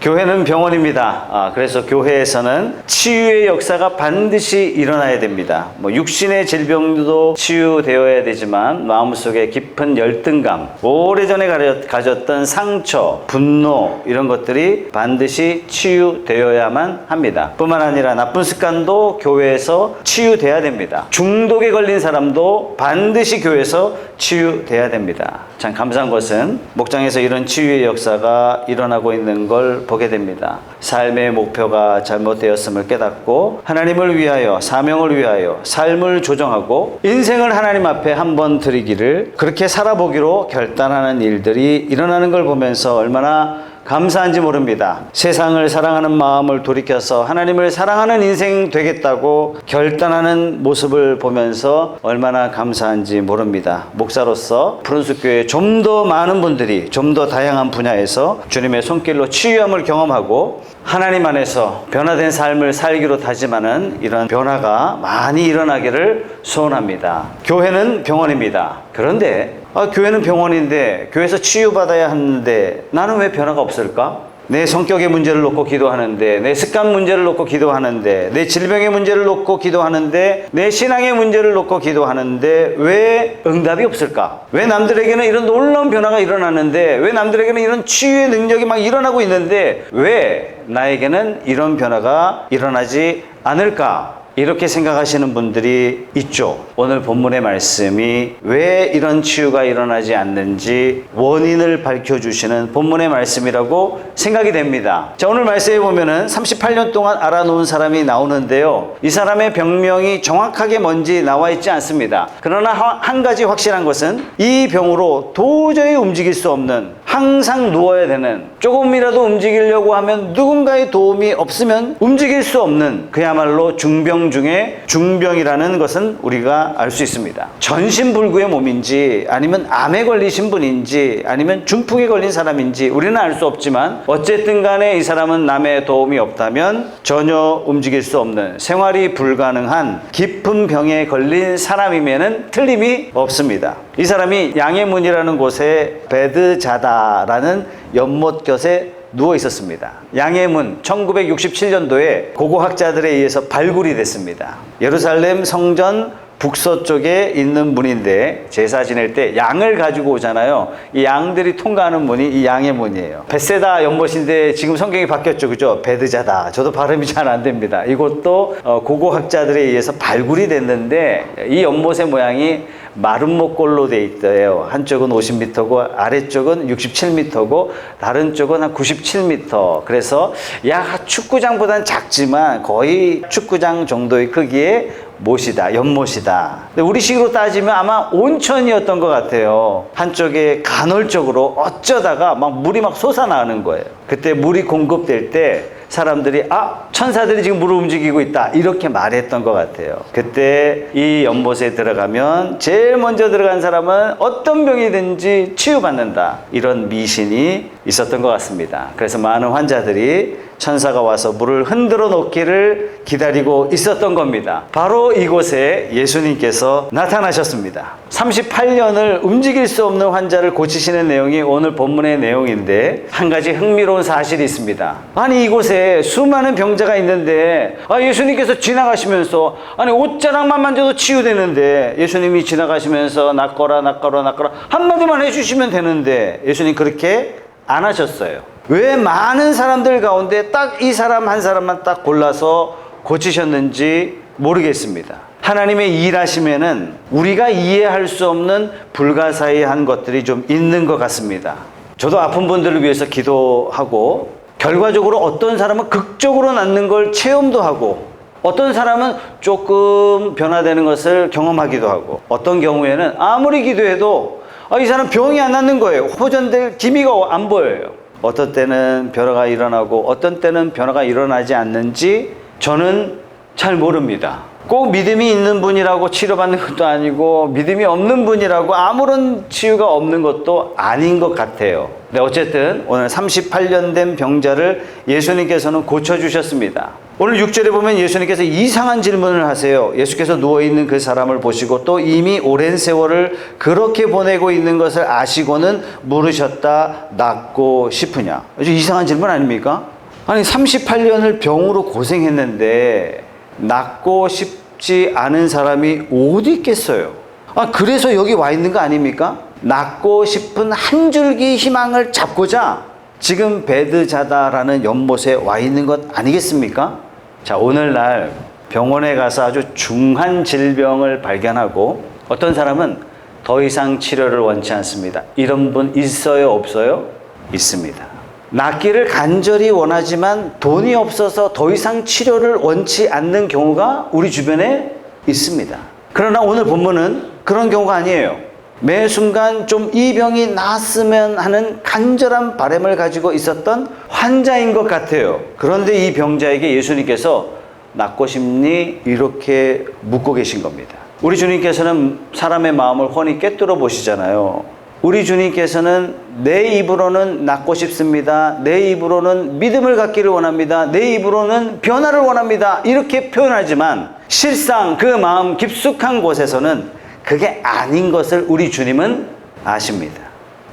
교회는 병원입니다. 그래서 교회에서는 치유의 역사가 반드시 일어나야 됩니다. 육신의 질병도 치유되어야 되지만 마음속에 깊은 열등감, 오래전에 가졌던 상처, 분노 이런 것들이 반드시 치유되어야만 합니다. 뿐만 아니라 나쁜 습관도 교회에서 치유돼야 됩니다. 중독에 걸린 사람도 반드시 교회에서 치유돼야 됩니다. 참 감사한 것은 목장에서 이런 치유의 역사가 일어나고 있는 걸 보게 됩니다. 삶의 목표가 잘못되었음을 깨닫고 하나님을 위하여, 사명을 위하여 삶을 조정하고 인생을 하나님 앞에 한번 드리기를, 그렇게 살아보기로 결단하는 일들이 일어나는 걸 보면서 얼마나 감사한지 모릅니다. 세상을 사랑하는 마음을 돌이켜서 하나님을 사랑하는 인생 되겠다고 결단하는 모습을 보면서 얼마나 감사한지 모릅니다. 목사로서 푸른숲교회 좀 더 많은 분들이 좀 더 다양한 분야에서 주님의 손길로 치유함을 경험하고 하나님 안에서 변화된 삶을 살기로 다짐하는 이런 변화가 많이 일어나기를 소원합니다. 교회는 병원입니다. 그런데 교회는 병원인데 교회에서 치유받아야 하는데 나는 왜 변화가 없을까? 내 성격의 문제를 놓고 기도하는데, 내 습관 문제를 놓고 기도하는데, 내 질병의 문제를 놓고 기도하는데, 내 신앙의 문제를 놓고 기도하는데 왜 응답이 없을까? 왜 남들에게는 이런 놀라운 변화가 일어나는데, 왜 남들에게는 이런 치유의 능력이 막 일어나고 있는데 왜 나에게는 이런 변화가 일어나지 않을까? 이렇게 생각하시는 분들이 있죠. 오늘 본문의 말씀이 왜 이런 치유가 일어나지 않는지 원인을 밝혀주시는 본문의 말씀이라고 생각이 됩니다. 자, 오늘 말씀에 보면은 38년 동안 알아놓은 사람이 나오는데요. 이 사람의 병명이 정확하게 뭔지 나와 있지 않습니다. 그러나 한 가지 확실한 것은 이 병으로 도저히 움직일 수 없는, 항상 누워야 되는, 조금이라도 움직이려고 하면 누군가의 도움이 없으면 움직일 수 없는, 그야말로 중병 중에 중병이라는 것은 우리가 알 수 있습니다. 전신불구의 몸인지 아니면 암에 걸리신 분인지 아니면 중풍에 걸린 사람인지 우리는 알 수 없지만 어쨌든 간에 이 사람은 남의 도움이 없다면 전혀 움직일 수 없는, 생활이 불가능한 깊은 병에 걸린 사람이면은 틀림이 없습니다. 이 사람이 양해문이라는 곳에 베드자다라는 연못곁에 누워 있었습니다. 양해문 1967년도에 고고학자들에 의해서 발굴이 됐습니다. 예루살렘 성전 북서쪽에 있는 문인데 제사 지낼 때 양을 가지고 오잖아요. 이 양들이 통과하는 문이 이 양해문이에요. 벳세다 연못인데 지금 성경이 바뀌었죠, 그죠? 베드자다. 저도 발음이 잘 안 됩니다. 이것도 고고학자들에 의해서 발굴이 됐는데 이 연못의 모양이 마름모꼴로 돼 있대요. 한쪽은 50m고 아래쪽은 67m고 다른 쪽은 한 97m. 그래서 약 축구장보다는 작지만 거의 축구장 정도의 크기의 못이다, 연못이다. 근데 우리식으로 따지면 아마 온천이었던 것 같아요. 한쪽에 간헐적으로 어쩌다가 막 물이 막 솟아나는 거예요. 그때 물이 공급될 때 사람들이 천사들이 지금 물을 움직이고 있다 이렇게 말했던 것 같아요. 그때 이 연못에 들어가면 제일 먼저 들어간 사람은 어떤 병이든지 치유받는다, 이런 미신이 있었던 것 같습니다. 그래서 많은 환자들이 천사가 와서 물을 흔들어 놓기를 기다리고 있었던 겁니다. 바로 이곳에 예수님께서 나타나셨습니다. 38년을 움직일 수 없는 환자를 고치시는 내용이 오늘 본문의 내용인데 한 가지 흥미로운 사실이 있습니다. 아니, 이곳에 수많은 병자가 있는데 예수님께서 지나가시면서 옷자락만 만져도 치유되는데 예수님이 지나가시면서 낫거라 한마디만 해주시면 되는데 예수님 그렇게 안 하셨어요. 왜 많은 사람들 가운데 딱 이 사람 한 사람만 딱 골라서 고치셨는지 모르겠습니다. 하나님의 일하시면은 우리가 이해할 수 없는 불가사의한 것들이 좀 있는 것 같습니다. 저도 아픈 분들을 위해서 기도하고 결과적으로 어떤 사람은 극적으로 낫는 걸 체험도 하고 어떤 사람은 조금 변화되는 것을 경험하기도 하고 어떤 경우에는 아무리 기도해도 이 사람 병이 안 낫는 거예요. 호전될 기미가 안 보여요. 어떤 때는 변화가 일어나고 어떤 때는 변화가 일어나지 않는지 저는 잘 모릅니다. 꼭 믿음이 있는 분이라고 치료받는 것도 아니고 믿음이 없는 분이라고 아무런 치유가 없는 것도 아닌 것 같아요. 네, 어쨌든 오늘 38년 된 병자를 예수님께서는 고쳐주셨습니다. 오늘 6절에 보면 예수님께서 이상한 질문을 하세요. 예수께서 누워있는 그 사람을 보시고 또 이미 오랜 세월을 그렇게 보내고 있는 것을 아시고는 물으셨다. 낫고 싶으냐? 아주 이상한 질문 아닙니까? 아니 38년을 병으로 고생했는데 낫고 싶지 않은 사람이 어디 있겠어요? 그래서 여기 와 있는 거 아닙니까? 낫고 싶은 한 줄기 희망을 잡고자 지금 베드자다라는 연못에 와 있는 것 아니겠습니까? 자, 오늘날 병원에 가서 아주 중한 질병을 발견하고 어떤 사람은 더 이상 치료를 원치 않습니다. 이런 분 있어요, 없어요? 있습니다. 낫기를 간절히 원하지만 돈이 없어서 더 이상 치료를 원치 않는 경우가 우리 주변에 있습니다. 그러나 오늘 본문은 그런 경우가 아니에요. 매 순간 좀 이 병이 나았으면 하는 간절한 바람을 가지고 있었던 환자인 것 같아요. 그런데 이 병자에게 예수님께서 낫고 싶니? 이렇게 묻고 계신 겁니다. 우리 주님께서는 사람의 마음을 훤히 꿰뚫어 보시잖아요. 우리 주님께서는 내 입으로는 낫고 싶습니다. 내 입으로는 믿음을 갖기를 원합니다. 내 입으로는 변화를 원합니다. 이렇게 표현하지만 실상 그 마음 깊숙한 곳에서는 그게 아닌 것을 우리 주님은 아십니다.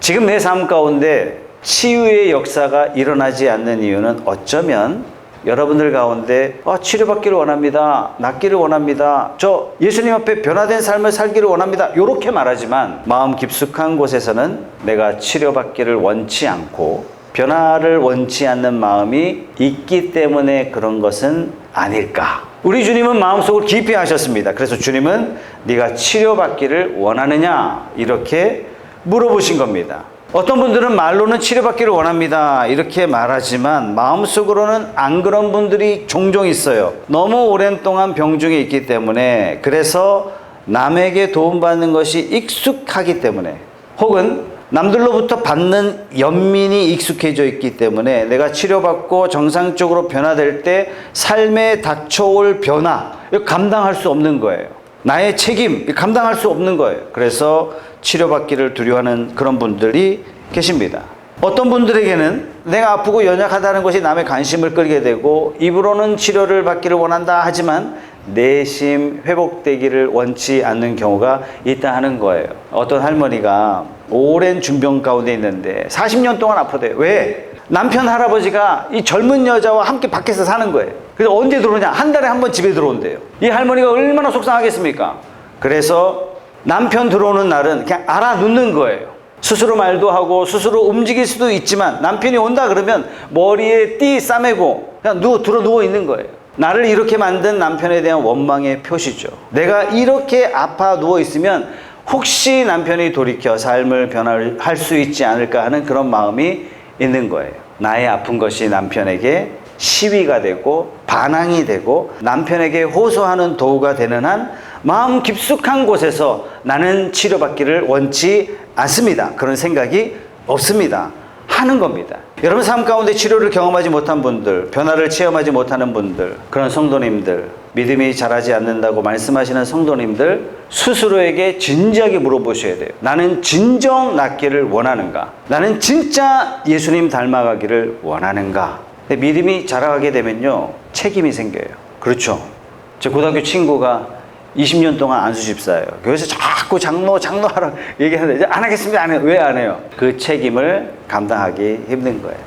지금 내 삶 가운데 치유의 역사가 일어나지 않는 이유는 어쩌면 여러분들 가운데 치료받기를 원합니다. 낫기를 원합니다. 저 예수님 앞에 변화된 삶을 살기를 원합니다. 이렇게 말하지만 마음 깊숙한 곳에서는 내가 치료받기를 원치 않고 변화를 원치 않는 마음이 있기 때문에 그런 것은 아닐까. 우리 주님은 마음속을 깊이 하셨습니다. 그래서 주님은 네가 치료받기를 원하느냐 이렇게 물어보신 겁니다. 어떤 분들은 말로는 치료받기를 원합니다 이렇게 말하지만 마음속으로는 안 그런 분들이 종종 있어요. 너무 오랜 동안 병중에 있기 때문에, 그래서 남에게 도움받는 것이 익숙하기 때문에, 혹은 남들로부터 받는 연민이 익숙해져 있기 때문에 내가 치료받고 정상적으로 변화될 때 삶에 닥쳐올 변화, 이거 감당할 수 없는 거예요. 나의 책임, 감당할 수 없는 거예요. 그래서 치료받기를 두려워하는 그런 분들이 계십니다. 어떤 분들에게는 내가 아프고 연약하다는 것이 남의 관심을 끌게 되고 입으로는 치료를 받기를 원한다 하지만 내심 회복되기를 원치 않는 경우가 있다 하는 거예요. 어떤 할머니가 오랜 중병 가운데 있는데 40년 동안 아프대요. 왜? 남편 할아버지가 이 젊은 여자와 함께 밖에서 사는 거예요. 그래서 언제 들어오냐? 한 달에 한 번 집에 들어온대요. 이 할머니가 얼마나 속상하겠습니까? 그래서 남편 들어오는 날은 그냥 알아놓는 거예요. 스스로 말도 하고 스스로 움직일 수도 있지만 남편이 온다 그러면 머리에 띠 싸매고 그냥 누워 있는 거예요. 나를 이렇게 만든 남편에 대한 원망의 표시죠. 내가 이렇게 아파 누워 있으면 혹시 남편이 돌이켜 삶을 변화할 수 있지 않을까 하는 그런 마음이 있는 거예요. 나의 아픈 것이 남편에게 시위가 되고 반항이 되고 남편에게 호소하는 도구가 되는 한 마음 깊숙한 곳에서 나는 치료받기를 원치 않습니다. 그런 생각이 없습니다. 하는 겁니다. 여러분 삶 가운데 치료를 경험하지 못한 분들, 변화를 체험하지 못하는 분들, 그런 성도님들, 믿음이 자라지 않는다고 말씀하시는 성도님들 스스로에게 진지하게 물어보셔야 돼요. 나는 진정 낫기를 원하는가? 나는 진짜 예수님 닮아가기를 원하는가? 근데 믿음이 자라가게 되면요, 책임이 생겨요. 그렇죠. 제 고등학교 친구가 20년 동안 안수집사예요. 교회에서 자꾸 장로하라 얘기하는데 이제 안 하겠습니다. 안 해요. 왜 안 해요? 그 책임을 감당하기 힘든 거예요.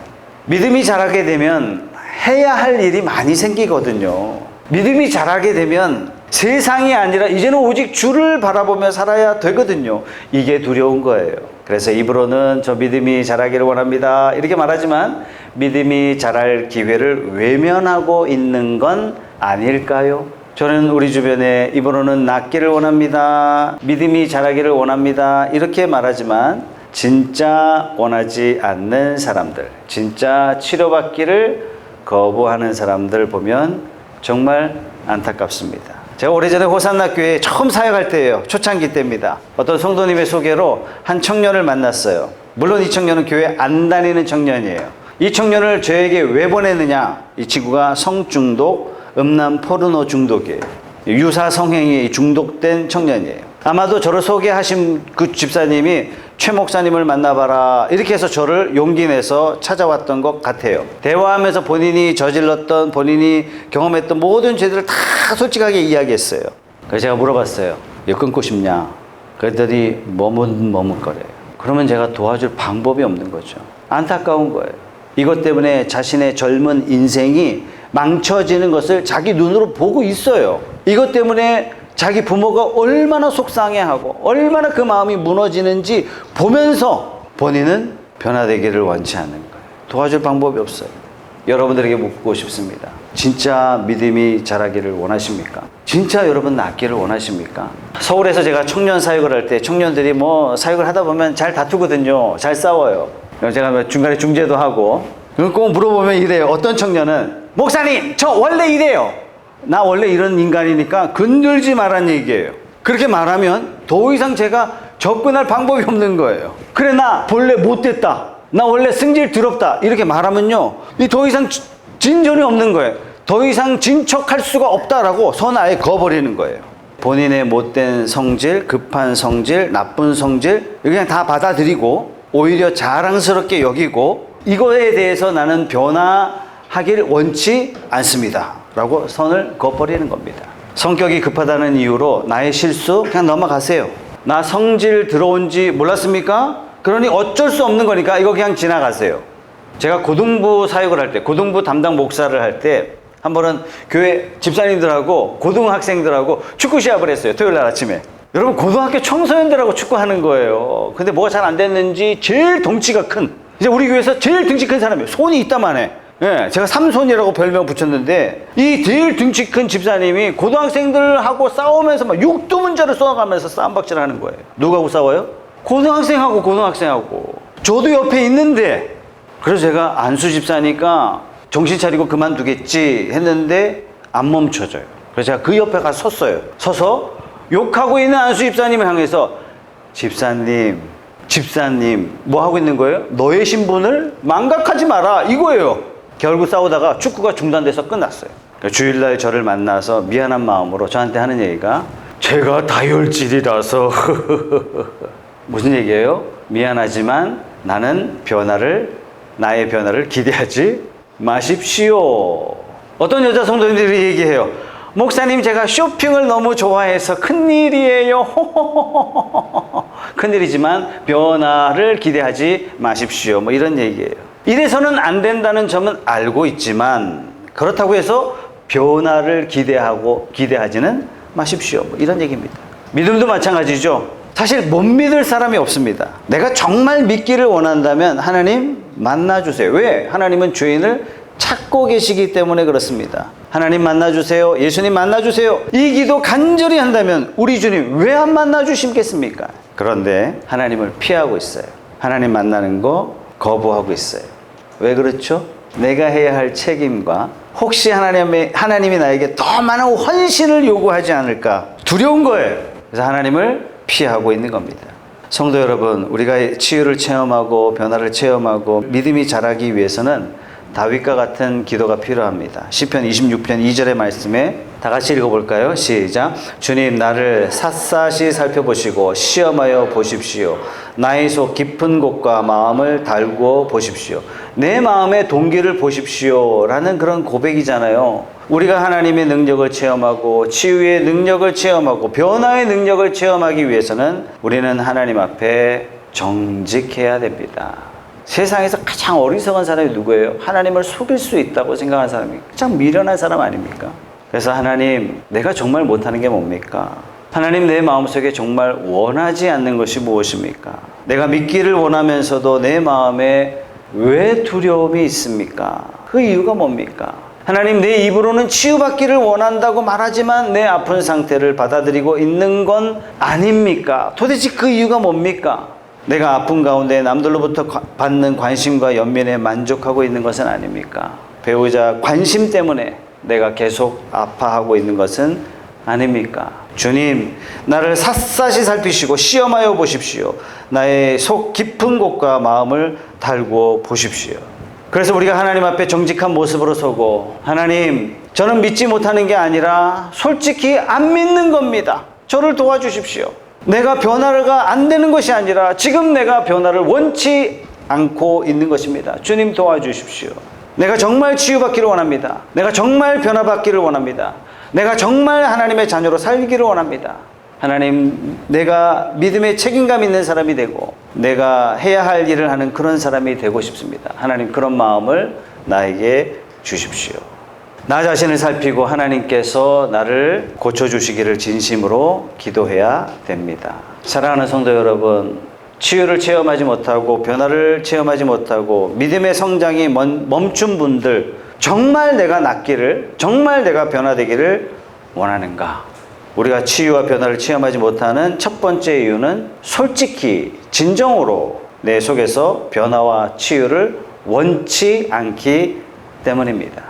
믿음이 자라게 되면 해야 할 일이 많이 생기거든요. 믿음이 자라게 되면 세상이 아니라 이제는 오직 주를 바라보며 살아야 되거든요. 이게 두려운 거예요. 그래서 입으로는 저 믿음이 자라기를 원합니다 이렇게 말하지만 믿음이 자랄 기회를 외면하고 있는 건 아닐까요? 저는 우리 주변에 입으로는 낫기를 원합니다, 믿음이 자라기를 원합니다 이렇게 말하지만 진짜 원하지 않는 사람들, 진짜 치료받기를 거부하는 사람들 보면 정말 안타깝습니다. 제가 오래전에 호산나 교회에 처음 사역할 때예요. 초창기 때입니다. 어떤 성도님의 소개로 한 청년을 만났어요. 물론 이 청년은 교회 안 다니는 청년이에요. 이 청년을 저에게 왜 보냈느냐? 이 친구가 성중독, 음란 포르노 중독이에요. 유사 성행에 중독된 청년이에요. 아마도 저를 소개하신 그 집사님이 최 목사님을 만나봐라. 이렇게 해서 저를 용기 내서 찾아왔던 것 같아요. 대화하면서 본인이 저질렀던, 본인이 경험했던 모든 죄들을 다 솔직하게 이야기했어요. 그래서 제가 물어봤어요. 왜 끊고 싶냐? 그랬더니 머뭇머뭇거려요. 그러면 제가 도와줄 방법이 없는 거죠. 안타까운 거예요. 이것 때문에 자신의 젊은 인생이 망쳐지는 것을 자기 눈으로 보고 있어요. 이것 때문에 자기 부모가 얼마나 속상해하고 얼마나 그 마음이 무너지는지 보면서 본인은 변화되기를 원치 않는 거예요. 도와줄 방법이 없어요. 여러분들에게 묻고 싶습니다. 진짜 믿음이 자라기를 원하십니까? 진짜 여러분 낫기를 원하십니까? 서울에서 제가 청년 사역을 할 때 청년들이 사역을 하다 보면 잘 다투거든요. 잘 싸워요. 제가 중간에 중재도 하고 꼭 물어보면 이래요. 어떤 청년은 목사님 저 원래 이래요. 나 원래 이런 인간이니까 건들지 말란 얘기예요. 그렇게 말하면 더 이상 제가 접근할 방법이 없는 거예요. 그래 나 본래 못됐다. 나 원래 승질 더럽다. 이렇게 말하면요. 더 이상 진전이 없는 거예요. 더 이상 진척할 수가 없다라고 선 아예 그어버리는 거예요. 본인의 못된 성질, 급한 성질, 나쁜 성질 그냥 다 받아들이고 오히려 자랑스럽게 여기고 이거에 대해서 나는 변화하기를 원치 않습니다. 라고 선을 그어버리는 겁니다. 성격이 급하다는 이유로 나의 실수 그냥 넘어가세요. 나 성질 들어온지 몰랐습니까? 그러니 어쩔 수 없는 거니까 이거 그냥 지나가세요. 제가 고등부 사역을 할 때, 고등부 담당 목사를 할 때 한 번은 교회 집사님들하고 고등학생들하고 축구 시합을 했어요. 토요일 날 아침에. 여러분 고등학교 청소년들하고 축구하는 거예요. 근데 뭐가 잘 안 됐는지 제일 덩치가 큰, 이제 우리 교회에서 제일 덩치 큰 사람이에요. 손이 있다만해. 예, 제가 삼손이라고 별명 붙였는데 이 제일 등치 큰 집사님이 고등학생들하고 싸우면서 막 육두문자를 쏘아가면서 싸움박질 하는 거예요. 누구하고 싸워요? 고등학생하고. 저도 옆에 있는데. 그래서 제가 안수 집사니까 정신 차리고 그만두겠지 했는데 안 멈춰져요. 그래서 제가 그 옆에 가서 섰어요. 서서 욕하고 있는 안수 집사님을 향해서 집사님 뭐 하고 있는 거예요? 너의 신분을 망각하지 마라 이거예요. 결국 싸우다가 축구가 중단돼서 끝났어요. 그러니까 주일날 저를 만나서 미안한 마음으로 저한테 하는 얘기가 제가 다혈질이라서 무슨 얘기예요? 미안하지만 나는 나의 변화를 기대하지 마십시오. 어떤 여자 성도님들이 얘기해요. 목사님 제가 쇼핑을 너무 좋아해서 큰일이에요. 큰일이지만 변화를 기대하지 마십시오. 이런 얘기예요. 이래서는 안 된다는 점은 알고 있지만 그렇다고 해서 변화를 기대하지는 마십시오. 이런 얘기입니다. 믿음도 마찬가지죠. 사실 못 믿을 사람이 없습니다. 내가 정말 믿기를 원한다면 하나님 만나주세요. 왜? 하나님은 죄인을 찾고 계시기 때문에 그렇습니다. 하나님 만나주세요. 예수님 만나주세요. 이 기도 간절히 한다면 우리 주님 왜 안 만나주시겠습니까? 그런데 하나님을 피하고 있어요. 하나님 만나는 거 거부하고 있어요. 왜 그렇죠? 내가 해야 할 책임과 혹시 하나님이 나에게 더 많은 헌신을 요구하지 않을까 두려운 거예요. 그래서 하나님을 피하고 있는 겁니다. 성도 여러분, 우리가 치유를 체험하고 변화를 체험하고 믿음이 자라기 위해서는 다윗과 같은 기도가 필요합니다. 시편 26편 2절의 말씀에 다 같이 읽어볼까요? 시작. 주님 나를 샅샅이 살펴보시고 시험하여 보십시오. 나의 속 깊은 곳과 마음을 달구어 보십시오. 내 마음의 동기를 보십시오. 라는 그런 고백이잖아요. 우리가 하나님의 능력을 체험하고 치유의 능력을 체험하고 변화의 능력을 체험하기 위해서는 우리는 하나님 앞에 정직해야 됩니다. 세상에서 가장 어리석은 사람이 누구예요? 하나님을 속일 수 있다고 생각하는 사람이 가장 미련한 사람 아닙니까? 그래서 하나님, 내가 정말 못하는 게 뭡니까? 하나님, 내 마음속에 정말 원하지 않는 것이 무엇입니까? 내가 믿기를 원하면서도 내 마음에 왜 두려움이 있습니까? 그 이유가 뭡니까? 하나님, 내 입으로는 치유받기를 원한다고 말하지만 내 아픈 상태를 받아들이고 있는 건 아닙니까? 도대체 그 이유가 뭡니까? 내가 아픈 가운데 남들로부터 받는 관심과 연민에 만족하고 있는 것은 아닙니까? 배우자 관심 때문에 내가 계속 아파하고 있는 것은 아닙니까? 주님, 나를 샅샅이 살피시고 시험하여 보십시오. 나의 속 깊은 곳과 마음을 달구어 보십시오. 그래서 우리가 하나님 앞에 정직한 모습으로 서고, 하나님, 저는 믿지 못하는 게 아니라 솔직히 안 믿는 겁니다. 저를 도와주십시오. 내가 변화가 안 되는 것이 아니라 지금 내가 변화를 원치 않고 있는 것입니다. 주님 도와주십시오. 내가 정말 치유받기를 원합니다. 내가 정말 변화받기를 원합니다. 내가 정말 하나님의 자녀로 살기를 원합니다. 하나님, 내가 믿음의 책임감 있는 사람이 되고 내가 해야 할 일을 하는 그런 사람이 되고 싶습니다. 하나님, 그런 마음을 나에게 주십시오. 나 자신을 살피고 하나님께서 나를 고쳐주시기를 진심으로 기도해야 됩니다. 사랑하는 성도 여러분, 치유를 체험하지 못하고 변화를 체험하지 못하고 믿음의 성장이 멈춘 분들, 정말 내가 낫기를, 정말 내가 변화되기를 원하는가? 우리가 치유와 변화를 체험하지 못하는 첫 번째 이유는 솔직히 진정으로 내 속에서 변화와 치유를 원치 않기 때문입니다.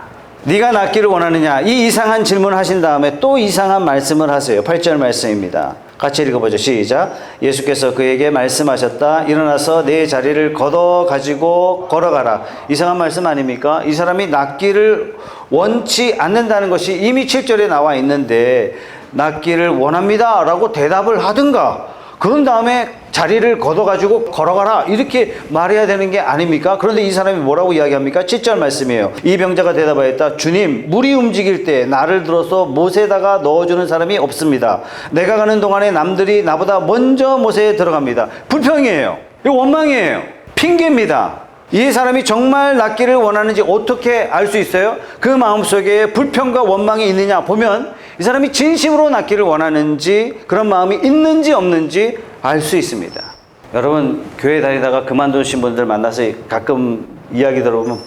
네가 낫기를 원하느냐? 이 이상한 질문을 하신 다음에 또 이상한 말씀을 하세요. 8절 말씀입니다. 같이 읽어보죠. 시작. 예수께서 그에게 말씀하셨다. 일어나서 내 자리를 걷어 가지고 걸어가라. 이상한 말씀 아닙니까? 이 사람이 낫기를 원치 않는다는 것이 이미 7절에 나와 있는데 낫기를 원합니다 라고 대답을 하든가, 그런 다음에 자리를 걷어가지고 걸어가라 이렇게 말해야 되는 게 아닙니까? 그런데 이 사람이 뭐라고 이야기합니까? 7절 말씀이에요. 이 병자가 대답하였다. 주님, 물이 움직일 때 나를 들어서 못에다가 넣어주는 사람이 없습니다. 내가 가는 동안에 남들이 나보다 먼저 못에 들어갑니다. 불평이에요. 이거 원망이에요. 핑계입니다. 이 사람이 정말 낫기를 원하는지 어떻게 알 수 있어요? 그 마음속에 불평과 원망이 있느냐 보면 이 사람이 진심으로 낫기를 원하는지, 그런 마음이 있는지 없는지 알 수 있습니다. 여러분, 교회 다니다가 그만두신 분들 만나서 가끔 이야기 들어보면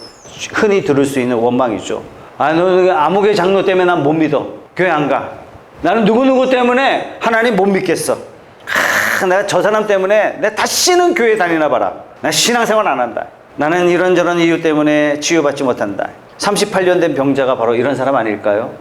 흔히 들을 수 있는 원망이죠. 아, 너 아무개 장로 때문에 난 못 믿어. 교회 안 가. 나는 누구누구 때문에 하나님 못 믿겠어. 내가 저 사람 때문에 내가 다시는 교회 다니나 봐라. 나 신앙생활 안 한다. 나는 이런저런 이유 때문에 치유받지 못한다. 38년 된 병자가 바로 이런 사람 아닐까요?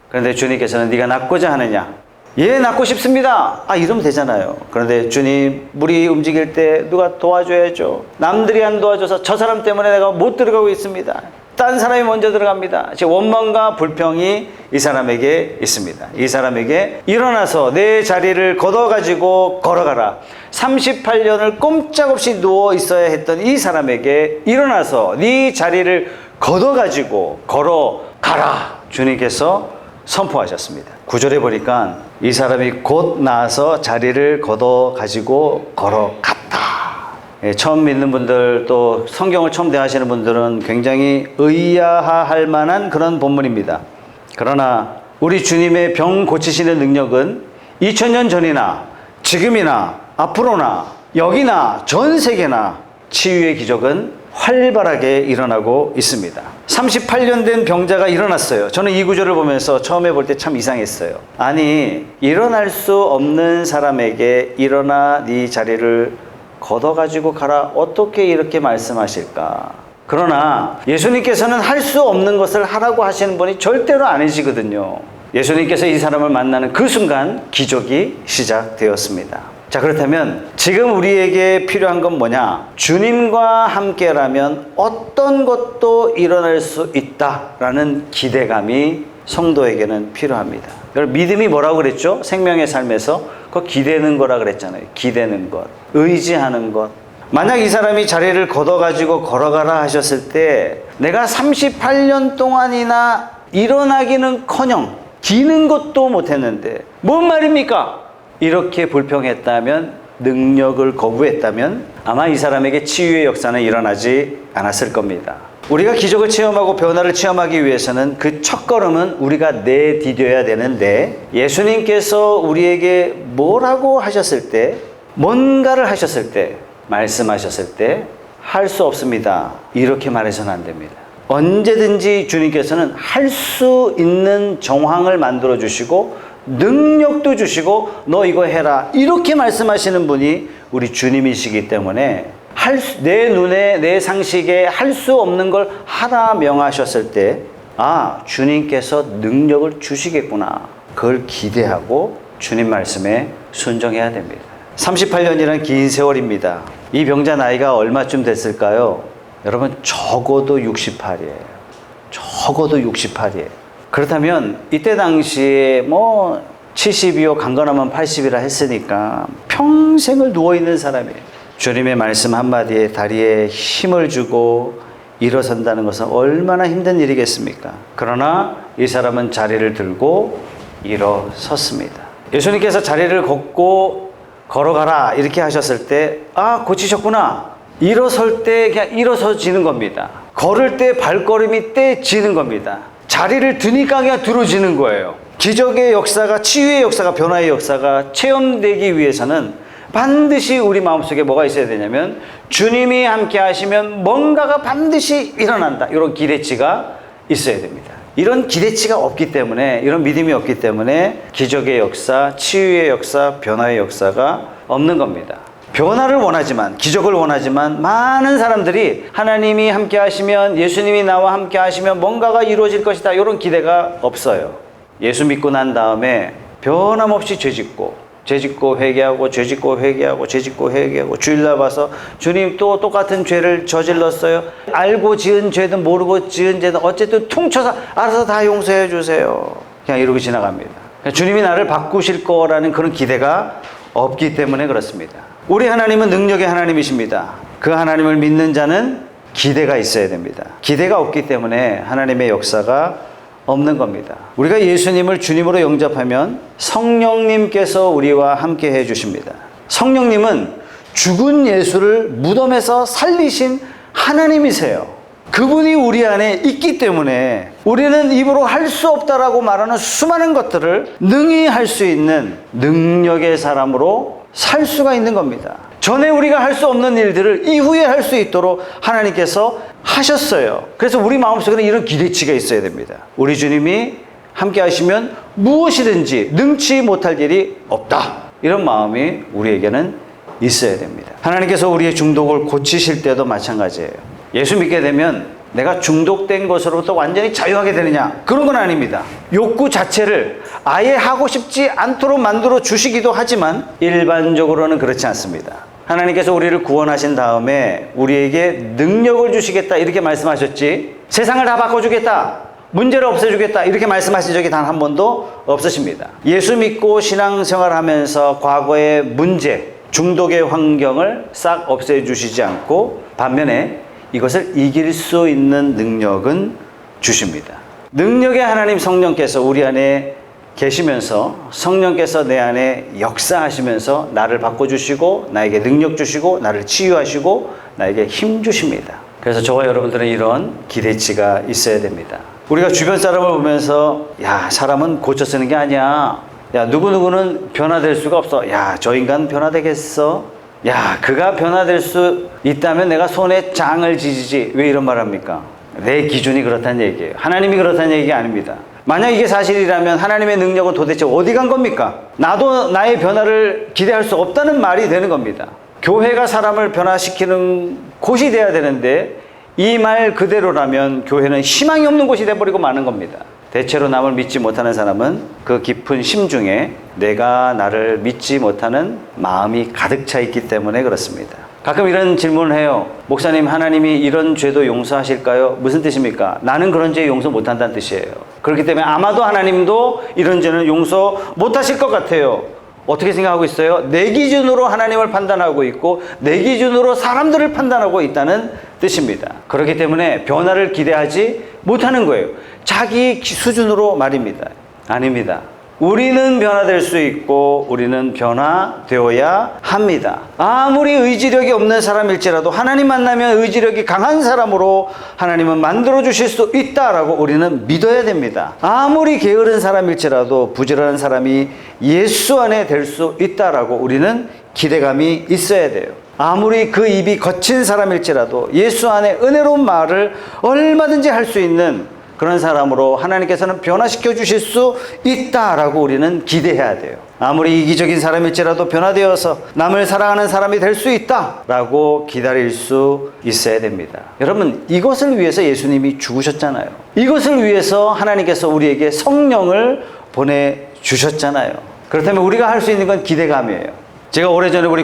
그런데 주님께서는 네가 낫고자 하느냐? 예, 낫고 싶습니다. 아, 이러면 되잖아요. 그런데 주님, 물이 움직일 때 누가 도와줘야죠. 남들이 안 도와줘서 저 사람 때문에 내가 못 들어가고 있습니다. 딴 사람이 먼저 들어갑니다. 즉 원망과 불평이 이 사람에게 있습니다. 이 사람에게 일어나서 내 자리를 걷어가지고 걸어가라. 38년을 꼼짝없이 누워 있어야 했던 이 사람에게 일어나서 네 자리를 걷어가지고 걸어가라. 주님께서 선포하셨습니다. 9절에 보니까 이 사람이 곧 나아서 자리를 걷어가지고 걸어갔다. 처음 믿는 분들, 또 성경을 처음 대하시는 분들은 굉장히 의아할 만한 그런 본문입니다. 그러나 우리 주님의 병 고치시는 능력은 2000년 전이나 지금이나 앞으로나 여기나 전 세계나 치유의 기적은 활발하게 일어나고 있습니다. 38년 된 병자가 일어났어요. 저는 이 구절을 보면서 처음에 볼 때 참 이상했어요. 아니, 일어날 수 없는 사람에게 일어나 네 자리를 걷어가지고 가라, 어떻게 이렇게 말씀하실까? 그러나 예수님께서는 할 수 없는 것을 하라고 하시는 분이 절대로 아니시거든요. 예수님께서 이 사람을 만나는 그 순간 기적이 시작되었습니다. 자, 그렇다면 지금 우리에게 필요한 건 뭐냐? 주님과 함께라면 어떤 것도 일어날 수 있다라는 기대감이 성도에게는 필요합니다. 여러분, 믿음이 뭐라고 그랬죠? 생명의 삶에서 그거 기대는 거라 그랬잖아요. 기대는 것, 의지하는 것. 만약 이 사람이 자리를 걷어가지고 걸어가라 하셨을 때 내가 38년 동안이나 일어나기는커녕 기는 것도 못했는데 뭔 말입니까? 이렇게 불평했다면, 능력을 거부했다면 아마 이 사람에게 치유의 역사는 일어나지 않았을 겁니다. 우리가 기적을 체험하고 변화를 체험하기 위해서는 그 첫걸음은 우리가 내디뎌야 되는데, 예수님께서 우리에게 뭐라고 하셨을 때, 뭔가를 하셨을 때, 말씀하셨을 때 할 수 없습니다, 이렇게 말해서는 안 됩니다. 언제든지 주님께서는 할 수 있는 정황을 만들어 주시고 능력도 주시고 너 이거 해라, 이렇게 말씀하시는 분이 우리 주님이시기 때문에 내 눈에, 내 상식에 할 수 없는 걸 하라 명하셨을 때, 아, 주님께서 능력을 주시겠구나, 그걸 기대하고 주님 말씀에 순종해야 됩니다. 38년이란 긴 세월입니다. 이 병자 나이가 얼마쯤 됐을까요? 여러분, 적어도 68이에요. 적어도 68이에요. 그렇다면 이때 당시에 70이요 강건하면 80이라 했으니까 평생을 누워있는 사람이에요. 주님의 말씀 한마디에 다리에 힘을 주고 일어선다는 것은 얼마나 힘든 일이겠습니까? 그러나 이 사람은 자리를 들고 일어섰습니다. 예수님께서 자리를 걷고 걸어가라 이렇게 하셨을 때 고치셨구나. 일어설 때 그냥 일어서지는 겁니다. 걸을 때 발걸음이 떼지는 겁니다. 자리를 드니까 그냥 들어지는 거예요. 기적의 역사가, 치유의 역사가, 변화의 역사가 체험되기 위해서는 반드시 우리 마음속에 뭐가 있어야 되냐면 주님이 함께 하시면 뭔가가 반드시 일어난다. 이런 기대치가 있어야 됩니다. 이런 기대치가 없기 때문에, 이런 믿음이 없기 때문에 기적의 역사, 치유의 역사, 변화의 역사가 없는 겁니다. 변화를 원하지만, 기적을 원하지만 많은 사람들이 하나님이 함께 하시면, 예수님이 나와 함께 하시면 뭔가가 이루어질 것이다. 이런 기대가 없어요. 예수 믿고 난 다음에 변함없이 죄짓고 회개하고 죄짓고 회개하고 죄짓고 회개하고 주일날 와서 주님 또 똑같은 죄를 저질렀어요. 알고 지은 죄든 모르고 지은 죄든 어쨌든 퉁쳐서 알아서 다 용서해 주세요. 그냥 이러고 지나갑니다. 주님이 나를 바꾸실 거라는 그런 기대가 없기 때문에 그렇습니다. 우리 하나님은 능력의 하나님이십니다. 그 하나님을 믿는 자는 기대가 있어야 됩니다. 기대가 없기 때문에 하나님의 역사가 없는 겁니다. 우리가 예수님을 주님으로 영접하면 성령님께서 우리와 함께 해 주십니다. 성령님은 죽은 예수를 무덤에서 살리신 하나님이세요. 그분이 우리 안에 있기 때문에 우리는 입으로 할 수 없다라고 말하는 수많은 것들을 능히 할 수 있는 능력의 사람으로 살 수가 있는 겁니다. 전에 우리가 할 수 없는 일들을 이후에 할 수 있도록 하나님께서 하셨어요. 그래서 우리 마음속에는 이런 기대치가 있어야 됩니다. 우리 주님이 함께 하시면 무엇이든지 능치 못할 일이 없다. 이런 마음이 우리에게는 있어야 됩니다. 하나님께서 우리의 중독을 고치실 때도 마찬가지예요. 예수 믿게 되면 내가 중독된 것으로부터 완전히 자유하게 되느냐? 그런 건 아닙니다. 욕구 자체를 아예 하고 싶지 않도록 만들어 주시기도 하지만 일반적으로는 그렇지 않습니다. 하나님께서 우리를 구원하신 다음에 우리에게 능력을 주시겠다 이렇게 말씀하셨지, 세상을 다 바꿔주겠다, 문제를 없애주겠다 이렇게 말씀하신 적이 단 한 번도 없으십니다. 예수 믿고 신앙생활하면서 과거의 문제, 중독의 환경을 싹 없애주시지 않고 반면에 이것을 이길 수 있는 능력은 주십니다. 능력의 하나님 성령께서 우리 안에 계시면서 성령께서 내 안에 역사하시면서 나를 바꿔주시고 나에게 능력 주시고 나를 치유하시고 나에게 힘 주십니다. 그래서 저와 여러분들은 이런 기대치가 있어야 됩니다. 우리가 주변 사람을 보면서 야, 사람은 고쳐 쓰는 게 아니야. 야, 누구누구는 변화될 수가 없어. 야, 저 인간 변화되겠어? 야, 그가 변화될 수 있다면 내가 손에 장을 지지지. 왜 이런 말 합니까? 내 기준이 그렇다는 얘기예요. 하나님이 그렇다는 얘기가 아닙니다. 만약 이게 사실이라면 하나님의 능력은 도대체 어디 간 겁니까? 나도 나의 변화를 기대할 수 없다는 말이 되는 겁니다. 교회가 사람을 변화시키는 곳이 돼야 되는데 이 말 그대로라면 교회는 희망이 없는 곳이 돼버리고 마는 겁니다. 대체로 남을 믿지 못하는 사람은 그 깊은 심중에 내가 나를 믿지 못하는 마음이 가득 차 있기 때문에 그렇습니다. 가끔 이런 질문을 해요. 목사님, 하나님이 이런 죄도 용서하실까요? 무슨 뜻입니까? 나는 그런 죄 용서 못한다는 뜻이에요. 그렇기 때문에 아마도 하나님도 이런 죄는 용서 못하실 것 같아요. 어떻게 생각하고 있어요? 내 기준으로 하나님을 판단하고 있고 내 기준으로 사람들을 판단하고 있다는 뜻입니다. 그렇기 때문에 변화를 기대하지 못하는 거예요. 자기 수준으로 말입니다. 아닙니다. 우리는 변화될 수 있고 우리는 변화되어야 합니다. 아무리 의지력이 없는 사람일지라도 하나님 만나면 의지력이 강한 사람으로 하나님은 만들어 주실 수 있다라고 우리는 믿어야 됩니다. 아무리 게으른 사람일지라도 부지런한 사람이 예수 안에 될 수 있다라고 우리는 기대감이 있어야 돼요. 아무리 그 입이 거친 사람일지라도 예수 안에 은혜로운 말을 얼마든지 할 수 있는 그런 사람으로 하나님께서는 변화시켜 주실 수 있다라고 우리는 기대해야 돼요. 아무리 이기적인 사람일지라도 변화되어서 남을 사랑하는 사람이 될 수 있다라고 기다릴 수 있어야 됩니다. 여러분, 이것을 위해서 예수님이 죽으셨잖아요. 이것을 위해서 하나님께서 우리에게 성령을 보내주셨잖아요. 그렇다면 우리가 할 수 있는 건 기대감이에요. 제가 오래전에 우리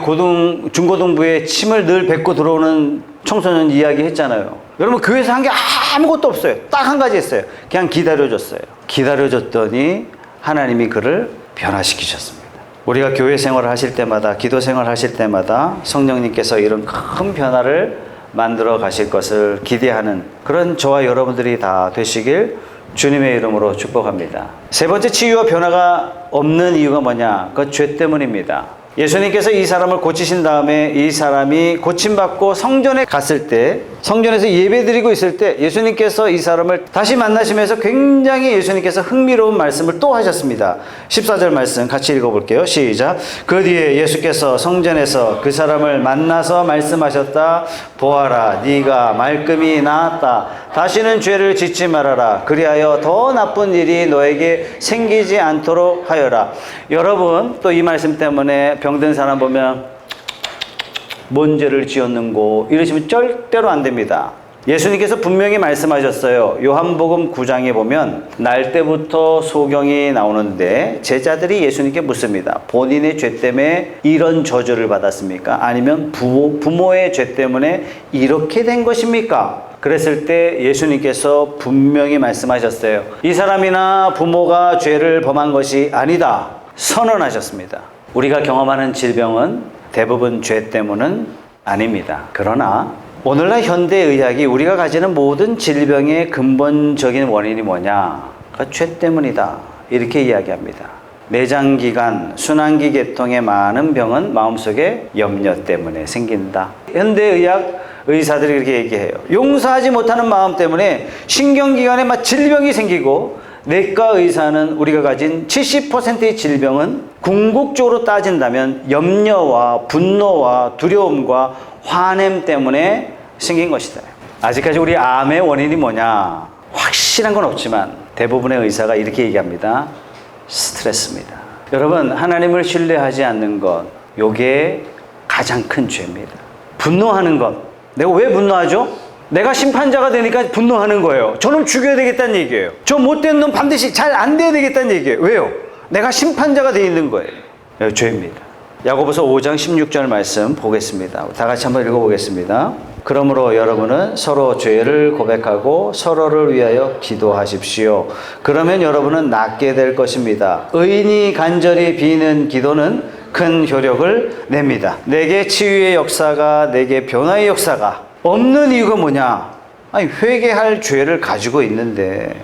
중고등부에 침을 늘 뱉고 들어오는 청소년 이야기 했잖아요. 여러분, 교회에서 한 게 아무것도 없어요. 딱 한 가지 했어요. 그냥 기다려줬어요. 기다려줬더니 하나님이 그를 변화시키셨습니다. 우리가 교회 생활을 하실 때마다, 기도 생활을 하실 때마다 성령님께서 이런 큰 변화를 만들어 가실 것을 기대하는 그런 저와 여러분들이 다 되시길 주님의 이름으로 축복합니다. 세 번째, 치유와 변화가 없는 이유가 뭐냐? 그건 죄 때문입니다. 예수님께서 이 사람을 고치신 다음에 이 사람이 고침받고 성전에 갔을 때, 성전에서 예배드리고 있을 때 예수님께서 이 사람을 다시 만나시면서 굉장히 예수님께서 흥미로운 말씀을 또 하셨습니다. 14절 말씀 같이 읽어볼게요. 시작. 그 뒤에 예수께서 성전에서 그 사람을 만나서 말씀하셨다. 보아라, 네가 말끔히 나았다. 다시는 죄를 짓지 말아라. 그리하여 더 나쁜 일이 너에게 생기지 않도록 하여라. 여러분, 또 이 말씀 때문에 병든 사람 보면 뭔 죄를 지었는고 이러시면 절대로 안 됩니다. 예수님께서 분명히 말씀하셨어요. 요한복음 9장에 보면 날 때부터 소경이 나오는데 제자들이 예수님께 묻습니다. 본인의 죄 때문에 이런 저주를 받았습니까? 아니면 부모의 죄 때문에 이렇게 된 것입니까? 그랬을 때 예수님께서 분명히 말씀하셨어요. 이 사람이나 부모가 죄를 범한 것이 아니다. 선언하셨습니다. 우리가 경험하는 질병은 대부분 죄 때문은 아닙니다. 그러나 오늘날 현대의학이 우리가 가지는 모든 질병의 근본적인 원인이 뭐냐? 그 죄 때문이다. 이렇게 이야기합니다. 내장기관, 순환기 계통의 많은 병은 마음속에 염려 때문에 생긴다. 현대의학 의사들이 그렇게 얘기해요. 용서하지 못하는 마음 때문에 신경기관에 막 질병이 생기고, 내과 의사는 우리가 가진 70%의 질병은 궁극적으로 따진다면 염려와 분노와 두려움과 화냄 때문에 생긴 것이다. 아직까지 우리 암의 원인이 뭐냐? 확실한 건 없지만 대부분의 의사가 이렇게 얘기합니다. 스트레스입니다. 여러분, 하나님을 신뢰하지 않는 것, 요게 가장 큰 죄입니다. 분노하는 것. 내가 왜 분노하죠? 내가 심판자가 되니까 분노하는 거예요. 저놈 죽여야 되겠다는 얘기예요. 저 못된 놈 반드시 잘 안 돼야 되겠다는 얘기예요. 왜요? 내가 심판자가 되어 있는 거예요. 죄입니다. 야고보서 5장 16절 말씀 보겠습니다. 다 같이 한번 읽어보겠습니다. 그러므로 여러분은 서로 죄를 고백하고 서로를 위하여 기도하십시오. 그러면 여러분은 낫게 될 것입니다. 의인이 간절히 비는 기도는 큰 효력을 냅니다. 내게 치유의 역사가, 내게 변화의 역사가 없는 이유가 뭐냐? 아니, 회개할 죄를 가지고 있는데,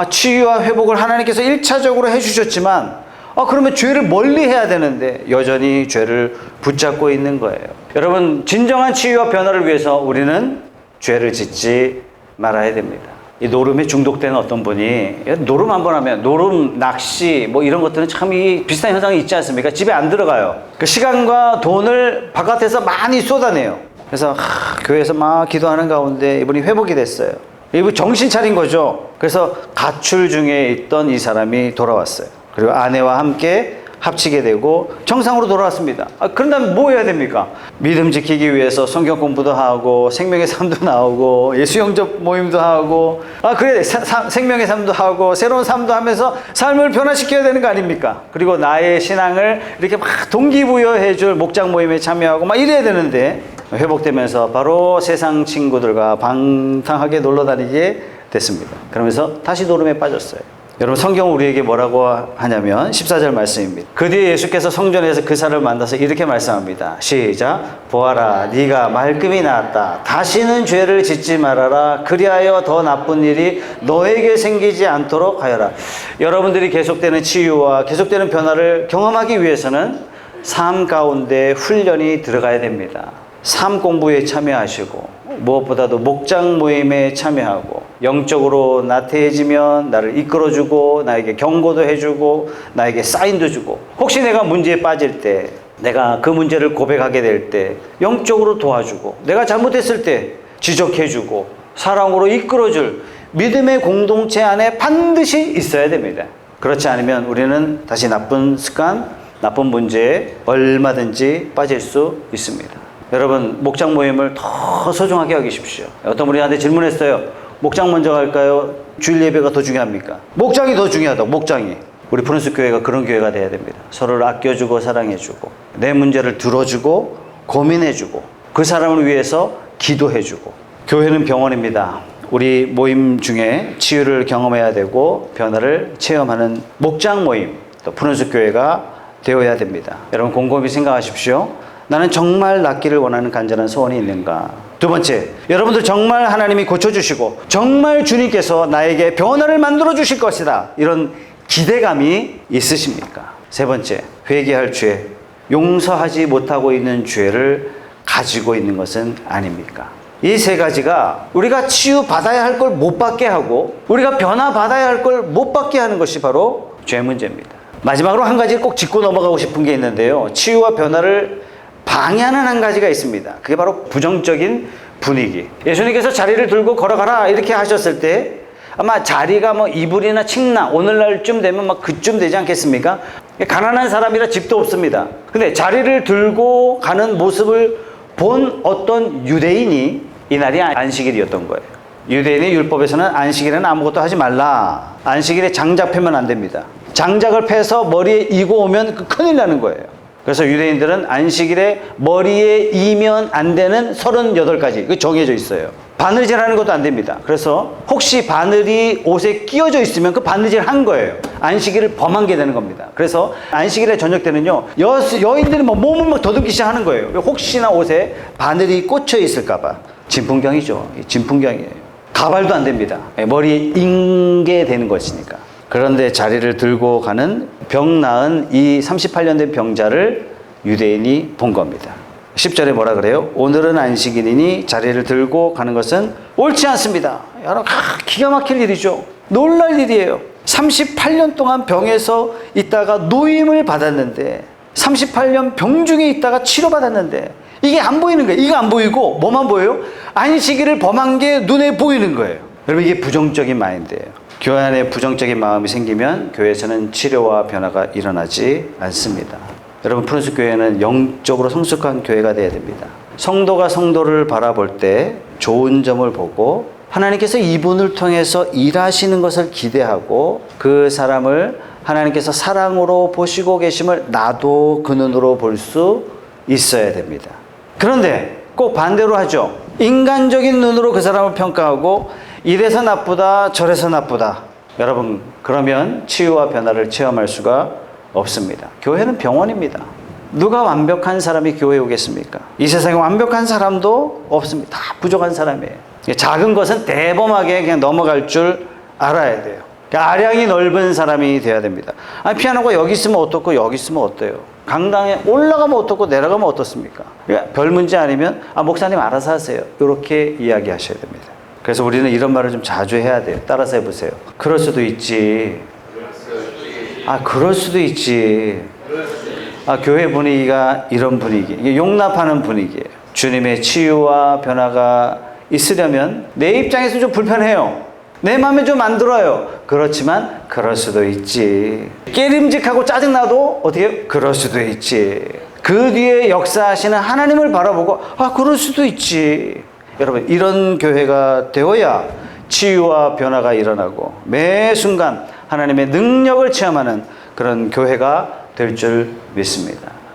치유와 회복을 하나님께서 1차적으로 해주셨지만, 그러면 죄를 멀리 해야 되는데 여전히 죄를 붙잡고 있는 거예요. 여러분, 진정한 치유와 변화를 위해서 우리는 죄를 짓지 말아야 됩니다. 이 노름에 중독되는 어떤 분이, 노름 한번 하면, 노름, 낚시, 뭐 이런 것들은 참 비슷한 현상이 있지 않습니까? 집에 안 들어가요. 그 시간과 돈을 바깥에서 많이 쏟아내요. 그래서 교회에서 막 기도하는 가운데 이분이 회복이 됐어요. 이분 정신 차린 거죠. 그래서 가출 중에 있던 이 사람이 돌아왔어요. 그리고 아내와 함께 합치게 되고 정상으로 돌아왔습니다. 그런 다음에 뭐 해야 됩니까? 믿음 지키기 위해서 성경 공부도 하고 생명의 삶도 나오고 예수 영접 모임도 하고 그래 생명의 삶도 하고 새로운 삶도 하면서 삶을 변화시켜야 되는 거 아닙니까? 그리고 나의 신앙을 이렇게 막 동기부여해 줄 목장 모임에 참여하고 막 이래야 되는데 회복되면서 바로 세상 친구들과 방탕하게 놀러 다니게 됐습니다. 그러면서 다시 노름에 빠졌어요. 여러분, 성경은 우리에게 뭐라고 하냐면 14절 말씀입니다. 그 뒤에 예수께서 성전에서 그 사람을 만나서 이렇게 말씀합니다. 시작. 보아라, 네가 말끔히 나았다. 다시는 죄를 짓지 말아라. 그리하여 더 나쁜 일이 너에게 생기지 않도록 하여라. 여러분들이 계속되는 치유와 계속되는 변화를 경험하기 위해서는 삶 가운데 훈련이 들어가야 됩니다. 삶 공부에 참여하시고 무엇보다도 목장 모임에 참여하고 영적으로 나태해지면 나를 이끌어주고 나에게 경고도 해주고 나에게 사인도 주고 혹시 내가 문제에 빠질 때 내가 그 문제를 고백하게 될 때 영적으로 도와주고 내가 잘못했을 때 지적해주고 사랑으로 이끌어줄 믿음의 공동체 안에 반드시 있어야 됩니다. 그렇지 않으면 우리는 다시 나쁜 습관, 나쁜 문제에 얼마든지 빠질 수 있습니다. 여러분, 목장 모임을 더 소중하게 여기십시오. 어떤 분이 나한테 질문했어요. 목장 먼저 갈까요? 주일 예배가 더 중요합니까? 목장이 더 중요하다고. 목장이. 우리 푸른숲 교회가 그런 교회가 돼야 됩니다. 서로를 아껴주고 사랑해주고 내 문제를 들어주고 고민해주고 그 사람을 위해서 기도해주고. 교회는 병원입니다. 우리 모임 중에 치유를 경험해야 되고 변화를 체험하는 목장 모임 또 푸른숲 교회가 되어야 됩니다. 여러분 곰곰이 생각하십시오. 나는 정말 낫기를 원하는 간절한 소원이 있는가? 두 번째, 여러분들 정말 하나님이 고쳐주시고 정말 주님께서 나에게 변화를 만들어 주실 것이다, 이런 기대감이 있으십니까? 세 번째, 회개할 죄, 용서하지 못하고 있는 죄를 가지고 있는 것은 아닙니까? 이 세 가지가 우리가 치유받아야 할 걸 못 받게 하고 우리가 변화받아야 할 걸 못 받게 하는 것이 바로 죄 문제입니다. 마지막으로 한 가지 꼭 짚고 넘어가고 싶은 게 있는데요, 치유와 변화를 방해하는 한 가지가 있습니다. 그게 바로 부정적인 분위기. 예수님께서 자리를 들고 걸어가라 이렇게 하셨을 때 아마 자리가 뭐 이불이나 침낭, 오늘날쯤 되면 막 그쯤 되지 않겠습니까? 가난한 사람이라 집도 없습니다. 근데 자리를 들고 가는 모습을 본 어떤 유대인이 이날이 안식일이었던 거예요. 유대인의 율법에서는 안식일에는 아무것도 하지 말라. 안식일에 장작 패면 안 됩니다. 장작을 패서 머리에 이고 오면 큰일 나는 거예요. 그래서 유대인들은 안식일에 머리에 이면 안 되는 38가지 정해져 있어요. 바느질하는 것도 안 됩니다. 그래서 혹시 바늘이 옷에 끼어져 있으면 그 바느질 한 거예요. 안식일을 범한 게 되는 겁니다. 그래서 안식일에 저녁 때는요, 여인들이 뭐 몸을 막 더듬기 시작하는 거예요. 혹시나 옷에 바늘이 꽂혀 있을까봐. 진풍경이죠. 진풍경이에요. 가발도 안 됩니다. 머리에 인게 되는 것이니까. 그런데 자리를 들고 가는 병 나은 이 38년 된 병자를 유대인이 본 겁니다. 10절에 뭐라 그래요? 오늘은 안식일이니 자리를 들고 가는 것은 옳지 않습니다. 여러분, 기가 막힐 일이죠. 놀랄 일이에요. 38년 동안 병에서 있다가 노임을 받았는데, 38년 병중에 있다가 치료받았는데 이게 안 보이는 거예요. 이거 안 보이고 뭐만 보여요? 안식일을 범한 게 눈에 보이는 거예요. 여러분, 이게 부정적인 마인드예요. 교회 안에 부정적인 마음이 생기면 교회에서는 치료와 변화가 일어나지 않습니다. 여러분, 푸른숲 교회는 영적으로 성숙한 교회가 되어야 됩니다. 성도가 성도를 바라볼 때 좋은 점을 보고 하나님께서 이분을 통해서 일하시는 것을 기대하고 그 사람을 하나님께서 사랑으로 보시고 계심을 나도 그 눈으로 볼 수 있어야 됩니다. 그런데 꼭 반대로 하죠. 인간적인 눈으로 그 사람을 평가하고 이래서 나쁘다 저래서 나쁘다. 여러분, 그러면 치유와 변화를 체험할 수가 없습니다. 교회는 병원입니다. 누가 완벽한 사람이 교회에 오겠습니까? 이 세상에 완벽한 사람도 없습니다. 다 부족한 사람이에요. 작은 것은 대범하게 그냥 넘어갈 줄 알아야 돼요. 아량이 넓은 사람이 돼야 됩니다. 아니, 피아노가 여기 있으면 어떻고 여기 있으면 어때요? 강당에 올라가면 어떻고 내려가면 어떻습니까? 별 문제 아니면 목사님 알아서 하세요. 이렇게 이야기하셔야 됩니다. 그래서 우리는 이런 말을 좀 자주 해야 돼요. 따라서 해보세요. 그럴 수도 있지. 그럴 수도 있지. 교회 분위기가 이런 분위기. 이게 용납하는 분위기예요. 주님의 치유와 변화가 있으려면 내 입장에서 좀 불편해요. 내 마음에 좀 안 들어요. 그렇지만 그럴 수도 있지. 깨림직하고 짜증나도 어떻게 해요? 그럴 수도 있지. 그 뒤에 역사하시는 하나님을 바라보고 그럴 수도 있지. 여러분, 이런 교회가 되어야 치유와 변화가 일어나고 매 순간 하나님의 능력을 체험하는 그런 교회가 될 줄 믿습니다.